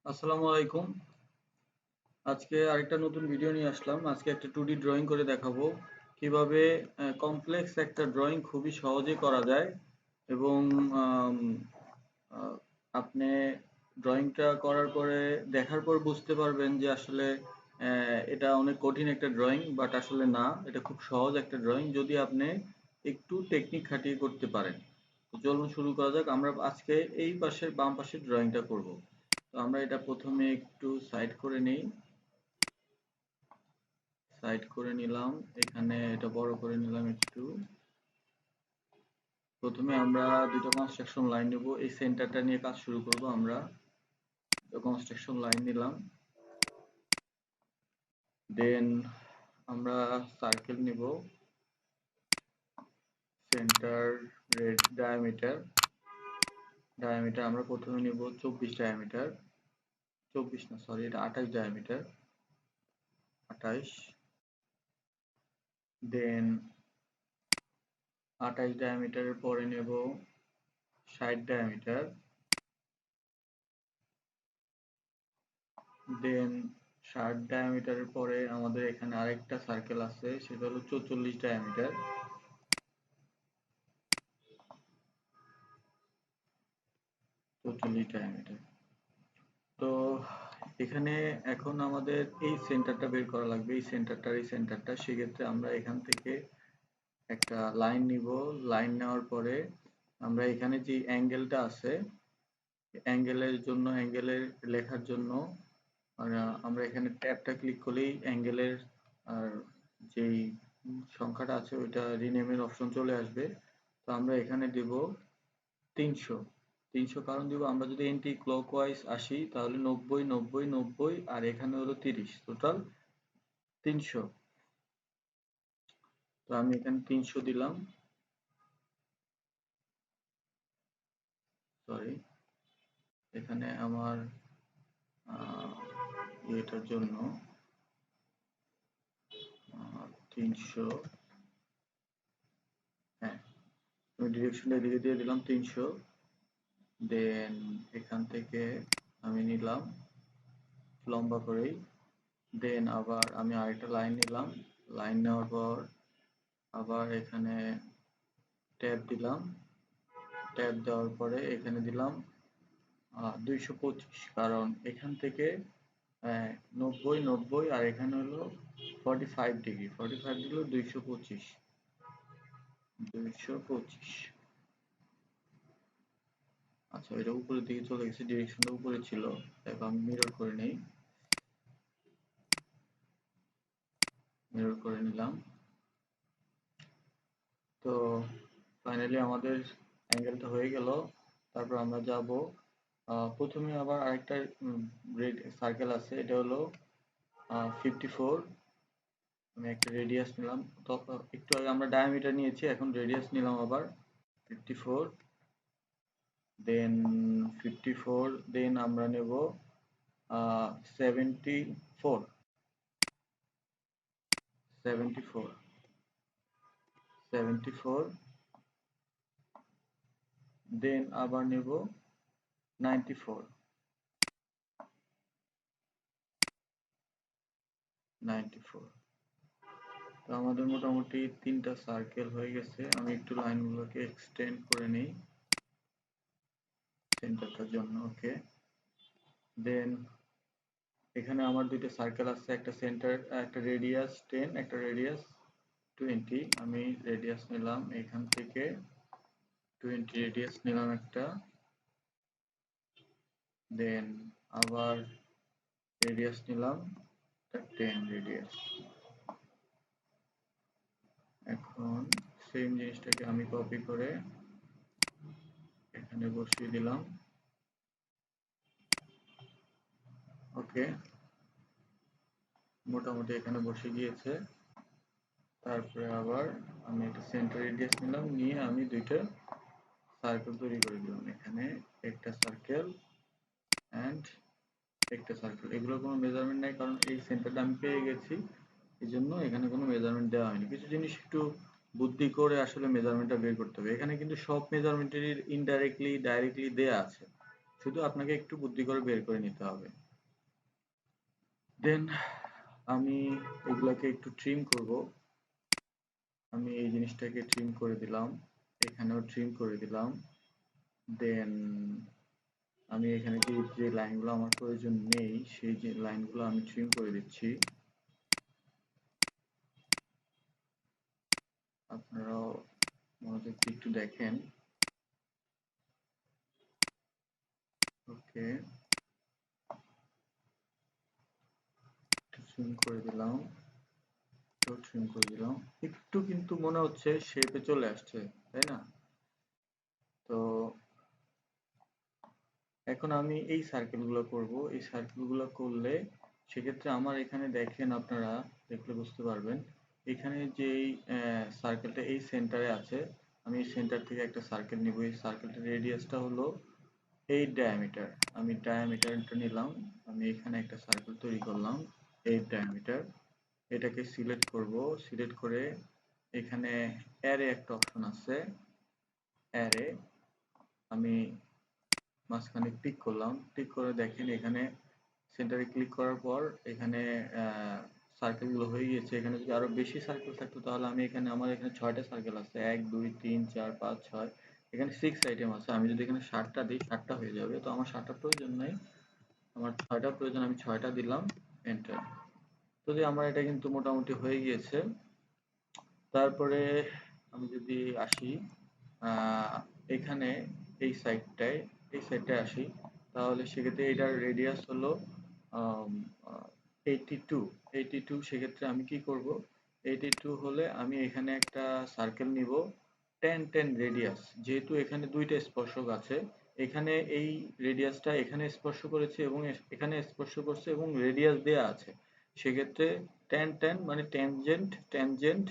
আসসালামু আলাইকুম। আজকে আরেকটা নতুন ভিডিও নিয়ে আসলাম। আজকে একটা 2D ড্রয়িং করে দেখাবো কিভাবে কমপ্লেক্স একটা ড্রয়িং খুবই সহজে করা যায় এবং আম, আহ, আপনি ড্রয়িংটা করার পরে দেখার পর বুঝতে পারবেন যে আসলে এটা অনেক কঠিন একটা ড্রয়িং, বাট আসলে না, এটা খুব সহজ একটা ড্রয়িং যদি আপনি একটু টেকনিক খাটিয়ে করতে পারেন। তো চলুন শুরু করা যাক। আমরা আজকে এই পাশের বাম পাশের ড্রয়িংটা করব। তো আমরা এটা প্রথমে একটু সাইড করে নিই। সাইড করে নিলাম, এখানে এটা বড় করে নিলাম একটু। প্রথমে আমরা দুটো কনস্ট্রাকশন লাইন নেব, এই সেন্টারটা নিয়ে কাজ শুরু করব। আমরা কনস্ট্রাকশন লাইন নিলাম, দেন আমরা সার্কেল নিব, সেন্টার রেড ডায়ামিটার। ডায়ামিটার আমরা প্রথমে নিব 24 ডায়ামিটার, 24 না সরি, এটা 28 ডায়ামিটার, 28। দেন 28 ডায়ামিটারের পরে নেব 60 ডায়ামিটার। দেন 60 ডায়ামিটারের পরে আমাদের এখানে আরেকটা সার্কেল আছে, সেটা হলো 44 ডায়ামিটার। 44 ডায়ামিটার। তো এখানে এখন আমাদের এই সেন্টারটা বের করা লাগবে, এই সেন্টারটা। সেক্ষেত্রে আমরা এখান থেকে একটা লাইন নিব। লাইন নেওয়ার পরে আমরা এখানে যে অ্যাঙ্গেলটা আছে, অ্যাঙ্গেলের লেখার জন্য আমরা এখানে ট্যাবটা ক্লিক করলেই অ্যাঙ্গেলের আর যেই সংখ্যাটা আছে ওইটা রিনেমের অপশন চলে আসবে। তো আমরা এখানে দেব 300। 300 কারণ দিব, আমরা যদি এন্টি ক্লকওয়াইজ আসি তাহলে 90 90 90 আর এখানে হলো 30, টোটাল 300। তো আমি এখানে 300 দিলাম, সরি, এখানে আমার এটার জন্য 300, হ্যাঁ, আমি ডিরেকশনটা এদিকে দিয়ে দিলাম 300। দেন এখান থেকে আমি নিলাম লম্বা করেই। দেন আবার আমি আরেকটা লাইন নিলাম। লাইন নেওয়ার পর আবার এখানে ট্যাব দিলাম। ট্যাব দেওয়ার পরে এখানে দিলাম 225, কারণ এখান থেকে 90 90 আর এখানে হলো 45 ডিগ্রি, 45 দিল 225, 225। আচ্ছা, এটা উপরের দিকে চলে গেছে, ডিরেকশনটা উপরে ছিল, এখন আমি মিরর করে নেই। মিরর করে নিলাম। তো ফাইনালি আমাদের অ্যাঙ্গেলটা হয়ে গেল। তারপর আমরা যাব, প্রথমে আবার আরেকটা সার্কেল আছে, এটা হলো 54। আমি একটা রেডিয়াস নিলাম, তো একটু আগে আমরা ডায়ামিটার নিয়েছি, এখন রেডিয়াস নিলাম আবার 54। দেন 54, দেন আমরা নেব 74, 74, 74। দেন আবার নেব 94, 94। তো আমাদের মোটামুটি 3টা সার্কেল হয়ে গেছে। আমি একটু লাইনগুলোকে এক্সটেন্ড করে নিই সেন্টারটার জন্য, ওকে। দেন এখানে আমার দুইটা সার্কেল আছে, একটা সেন্টার, একটা রেডিয়াস 10, একটা রেডিয়াস 20। আমি রেডিয়াস নিলাম এখান থেকে 20 রেডিয়াস নিলাম একটা। দেন আবার রেডিয়াস নিলাম 10 রেডিয়াস। এখন সেম জিনিসটাকে আমি কপি করে এখানে বসিয়ে দিলাম, ওকে। মোটামুটি এখানে বসে গিয়েছে। তারপরে আবার আমি একটা সেন্টার রেডিয়াস নিলাম, নিয়ে আমি দুইটা সার্কেল তৈরি করে দিলাম, এখানে একটা সার্কেল অ্যান্ড একটা সার্কেল। এগুলোর কোনো মেজারমেন্ট নাই, কারণ এই সেন্টারটা আমি পেয়ে গেছি, এই জন্য এখানে কোনো মেজারমেন্ট দেওয়া হয়নি। কিছু জিনিস একটু বুদ্ধি করে আসলে মেজারমেন্টটা বের করতে হবে। এখানে কিন্তু সব মেজারমেন্টেরই ইনডাইরেক্টলি ডাইরেক্টলি দেয়া আছে, শুধু আপনাকে একটু বুদ্ধি করে বের করে নিতে হবে। দেন আমি এগুলাকে একটু ট্রিম করব। আমি এই জিনিসটাকে ট্রিম করে দিলাম, এখানেও ট্রিম করে দিলাম। দেন আমি এখানে যে যে লাইনগুলো আমার প্রয়োজন নেই সেই যে লাইনগুলো আমি ট্রিম করে দিচ্ছি। আপনারাও মনোযোগ দিয়ে একটু দেখেন। ওকে, ট্রিম করে দিলাম, এটাও ট্রিম করে দিলাম। একটু কিন্তু মনে হচ্ছে শেপে চলে আসছে, তাই না? তো এখন আমি এই সার্কেলগুলো করব। এই সার্কেলগুলো করলে সেক্ষেত্রে আমার এখানে দেখেন, আপনারা দেখলে বুঝতে পারবেন এখানে যেই সার্কেলটা এই সেন্টারে আছে, আমি এই সেন্টার থেকে একটা সার্কেল নিব। এই সার্কেলটার রেডিয়াসটা হলো 8 ডায়ামিটার। আমি ডায়ামিটারটা নিলাম, আমি এখানে একটা সার্কেল তৈরি করলাম 8 ডায়ামিটার। এটাকে সিলেক্ট করব, সিলেক্ট করে এখানে অ্যারে একটা অপশন আছে, অ্যারে আমি মাঝখানে ক্লিক করলাম। ক্লিক করে দেখেন এখানে সেন্টারে ক্লিক করার পর এখানে সার্কেলগুলো হয়ে গিয়েছে। এখানে যদি আরো বেশি সার্কেল থাকতো তাহলে আমি এখানে, আমার এখানে 6টা সার্কেল আছে, 1 2 3 4 5 6, এখানে 6 আইটেম আছে। আমি যদি এখানে 7টা দিই 7টা হয়ে যাবে, তো আমার 7টার প্রয়োজন নাই, আমার 6টা প্রয়োজন, আমি 6টা দিলাম, এন্টার। তো যে আমার এটা কিন্তু মোটামুটি হয়ে গিয়েছে। তারপরে আমি যদি আসি এখানে এই সাইডটায়, এই সাইডটায় আসি, তাহলে সেক্ষেত্রে এটার রেডিয়াস হলো 82। 82 সেক্ষেত্রে আমি কি করব, 82 হলে আমি এখানে একটা সার্কেল নিব 10 রেডিয়াস। যেহেতু এখানে দুইটা স্পর্শক আছে, এখানে এই রেডিয়াসটা এখানে স্পর্শ করেছে এবং এখানে স্পর্শ করছে এবং রেডিয়াস দেয়া আছে, সেক্ষেত্রে 10 মানে ট্যানজেন্ট, ট্যানজেন্ট,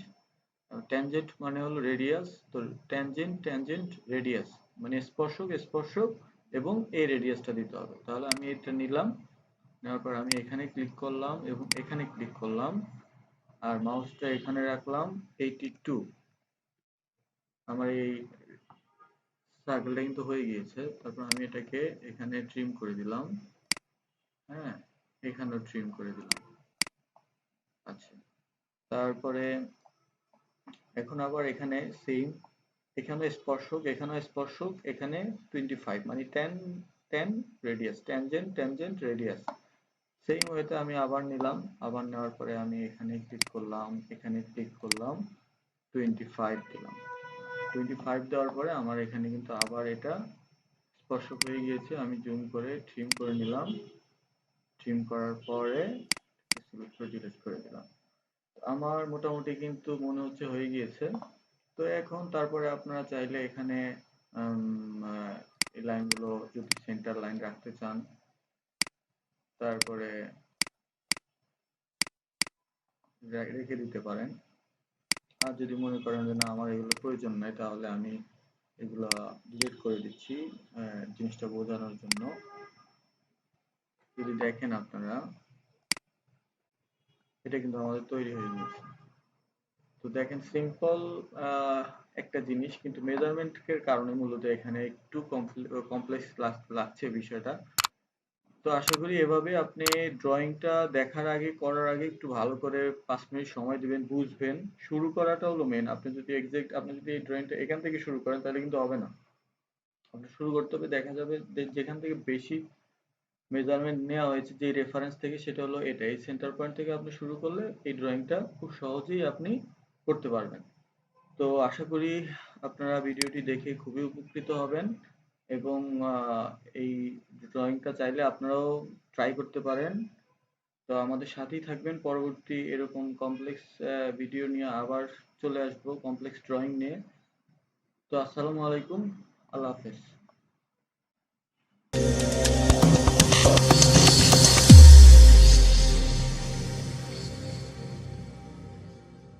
ট্যানজেন্ট মানে হলো রেডিয়াস, তো ট্যানজেন্ট ট্যানজেন্ট রেডিয়াস মানে স্পর্শক স্পর্শক এবং এই রেডিয়াসটা দিতে হবে। তাহলে আমি এটা নিলাম, নেওয়ার পর আমি এখানে ক্লিক করলাম এবং এখানে ক্লিক করলাম, আর মাউসটা এখানে রাখলাম 82। আমার এই সার্কেলটা কিন্তু হয়ে গিয়েছে। তারপর আমি এটাকে এখানে ট্রিম করে দিলাম, হ্যাঁ, এখানেও ট্রিম করে দিলাম। আচ্ছা, তারপরে এখন আবার এখানে সেম, এখানে স্পর্শক, এখানে স্পর্শক, এখানে 25 মানে 10 radius, tangent tangent radius. Same ওয়েতে আমি আবার নিলাম, আবার নেওয়ার পরে আমি এখানে ক্লিক করলাম, এখানে ক্লিক করলাম, 25 দিলাম। 25 দেওয়ার পরে আমার এখানে কিন্তু আবার এটা স্পর্শক হয়ে গিয়েছে। আমি জুম করে ট্রিম করে নিলাম, ট্রিম করার পরে সিলেক্ট করে ডিলিট করে দিলাম। আমার মোটামুটি কিন্তু মনে হচ্ছে হয়ে গিয়েছে। তো এখন তারপরে আপনারা চাইলে এখানে এই লাইনগুলো যদি সেন্টার লাইন রাখতে চান, তারপরে রেখে দিতে পারেন। আর যদি মনে করেন যে না আমার এগুলো প্রয়োজন নাই, তাহলে আমি এগুলা ডিলিট করে দিচ্ছি জিনিসটা বোঝানোর জন্য। যদি দেখেন আপনারা, এটা কিন্তু আমাদের তৈরি হয়ে গেছে। তো দেখেন সিম্পল একটা জিনিস, কিন্তু মেজারমেন্টের কারণে মূলত এখানে একটু কমপ্লেক্স লাগছে বিষয়টা। তো আশা করি এভাবে আপনি ড্রয়িংটা দেখার আগে, করার আগে একটু ভালো করে 5 মিনিট সময় দিবেন, বুঝবেন। শুরু করাটা হলো মেন। আপনি যদি এই ড্রয়িংটা এখান থেকে শুরু করেন তাহলে কিন্তু হবে না। আপনি শুরু করতে হবে, দেখা যাবে যেখান থেকে বেশি মেজারমেন্ট নেওয়া হয়েছে যে রেফারেন্স থেকে, সেটা হলো এটা। এই সেন্টার পয়েন্ট থেকে আপনি শুরু করলে এই ড্রয়িংটা খুব সহজেই আপনি করতে পারবেন। তো আশা করি আপনারা ভিডিওটি দেখে খুবই উপকৃত হবেন এবং এই ড্রয়িংটা চাইলে আপনারাও ট্রাই করতে পারেন। তো আমাদের সাথেই থাকবেন, পরবর্তী এরকম কমপ্লেক্স ভিডিও নিয়ে আবার চলে আসবো, কমপ্লেক্স ড্রয়িং নিয়ে। তো আসসালামু আলাইকুম, আল্লাহ হাফেজ।